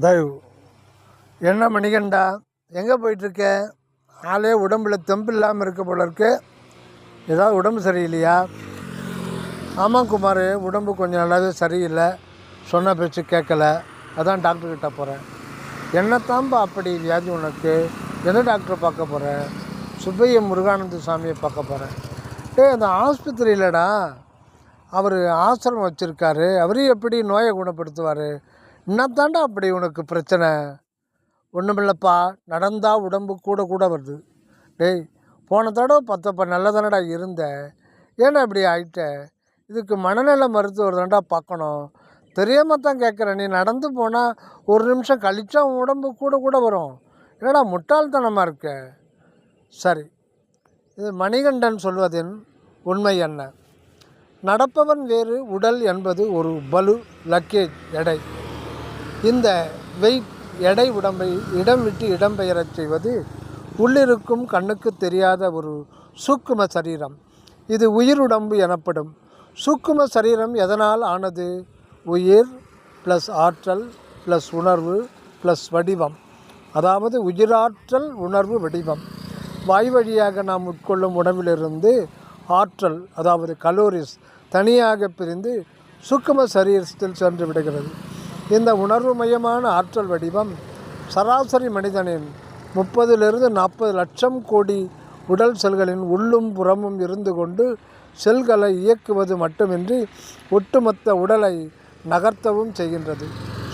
தயவு என்ன மணிகண்டா, எங்கே போயிட்டுருக்க? ஆளே உடம்பில் தெம்பு இல்லாமல் இருக்க போல இருக்கு. ஏதாவது உடம்பு சரியில்லையா? ஆமாம் குமார், உடம்பு கொஞ்சம் நல்லாவே சரியில்லை. சொன்ன பேச்சு கேட்கல. அதான் டாக்டர்கிட்ட போகிறேன். என்னத்தான்பா அப்படி வியாதி உனக்கு? எந்த டாக்டரை பார்க்க போகிறேன்? சுப்பைய முருகானந்த சாமியை பார்க்க போகிறேன். அந்த ஆஸ்பத்திரியிலடா அவர் ஆசிரமம் வச்சுருக்காரு. அவரையும் எப்படி நோயை குணப்படுத்துவார்? என்னத்தாண்டா அப்படி உனக்கு பிரச்சனை? ஒன்றுமில்லப்பா, நடந்தால் உடம்பு கூட கூட வருது. டேய், போன தடவை பார்த்தப்ப நல்லதானடா இருந்தேன், ஏன்னா இப்படி ஆயிட்ட? இதுக்கு மனநல மருத்துவர் தாண்டா பார்க்கணும். தெரியாமல் தான் கேட்குறேன். நீ நடந்து போனால் ஒரு நிமிஷம் கழிச்சா உன் உடம்பு கூட கூட வரும். என்னடா முட்டாள்தனமாக இருக்க? சரி, இது மணிகண்டன் சொல்வதின் உண்மை என்ன? நடப்பவன் வேறு, உடல் என்பது ஒரு பலு லக்கேஜ் எடை. இந்த வெயிட் எடை உடம்பை இடம் விட்டு இடம்பெயரச் செய்வது உள்ளிருக்கும் கண்ணுக்கு தெரியாத ஒரு சூக்கும சரீரம். இது உயிருடம்பு எனப்படும். சூக்கும சரீரம் எதனால் ஆனது? உயிர் ப்ளஸ் ஆற்றல் ப்ளஸ் உணர்வு ப்ளஸ் வடிவம். அதாவது உயிராற்றல் உணர்வு வடிவம். வாய் வழியாக நாம் உட்கொள்ளும் உணவிலிருந்து ஆற்றல், அதாவது கலோரிஸ் தனியாக பிரிந்து சூக்கும சரீரத்தில் சென்று விடுகிறது. இந்த உணர்வு மையமான ஆற்றல் வடிவம் சராசரி மனிதனின் 30-40 லட்சம் கோடி உடல் செல்களின் உள்ளும் புறமும் இருந்து கொண்டு செல்களை இயக்குவது மட்டுமின்றி ஒட்டுமொத்த உடலை நகர்த்தவும் செய்கின்றது.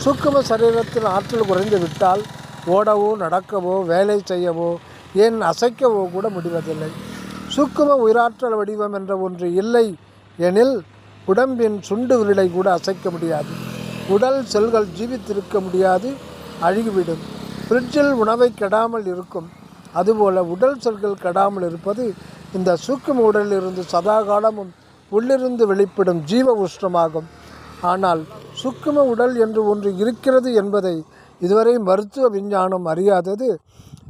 சூக்கும சரீரத்தில் ஆற்றல் குறைந்து விட்டால் ஓடவோ நடக்கவோ வேலை செய்யவோ ஏன் அசைக்கவோ கூட முடிவதில்லை. சூக்கும உயிராற்றல் வடிவம் என்ற ஒன்று இல்லை எனில் உடம்பின் சுண்டு விரலை கூட அசைக்க முடியாது. உடல் செல்கள் ஜீவித்திருக்க முடியாது, அழுகிவிடும். ஃப்ரிட்ஜில் உணவை கெடாமல் இருக்கும். அதுபோல் உடல் செல்கள் கெடாமல் இருப்பது இந்த சூக்கும உடலிலிருந்து சதா காலமும் உள்ளிருந்து வெளிப்படும் ஜீவ உஷ்ணமாகும். ஆனால் சூக்கும உடல் என்று ஒன்று இருக்கிறது என்பதை இதுவரை மருத்துவ விஞ்ஞானம் அறியாதது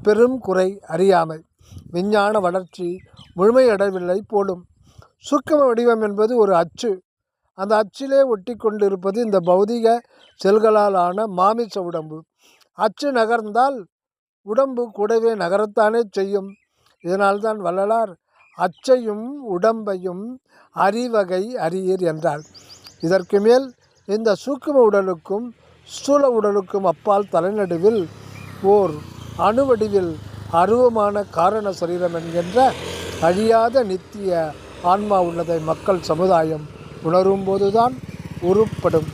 பெரும் குறை, அறியாமை. விஞ்ஞான வளர்ச்சி முழுமையடையவில்லை போலும். சூக்கும வடிவம் என்பது ஒரு அச்சு. அந்த அச்சிலே ஒட்டி கொண்டிருப்பது இந்த பௌதிக செல்களால் ஆன மாமிச உடம்பு. அச்சு நகர்ந்தால் உடம்பு கூடவே நகரத்தானே செய்யும். இதனால்தான் வள்ளலார் அச்சையும் உடம்பையும் அறிவகை அறியீர் என்றார். இதற்கு மேல் இந்த சூக்கும உடலுக்கும் ஸ்தூல உடலுக்கும் அப்பால் தலைநடுவில் ஓர் அணுவடிவில் அருவமான காரண சரீரம் என்கின்ற அழியாத நித்திய ஆன்மா உள்ளதை மக்கள் சமுதாயம் உணரும்போதுதான் உருப்படும்.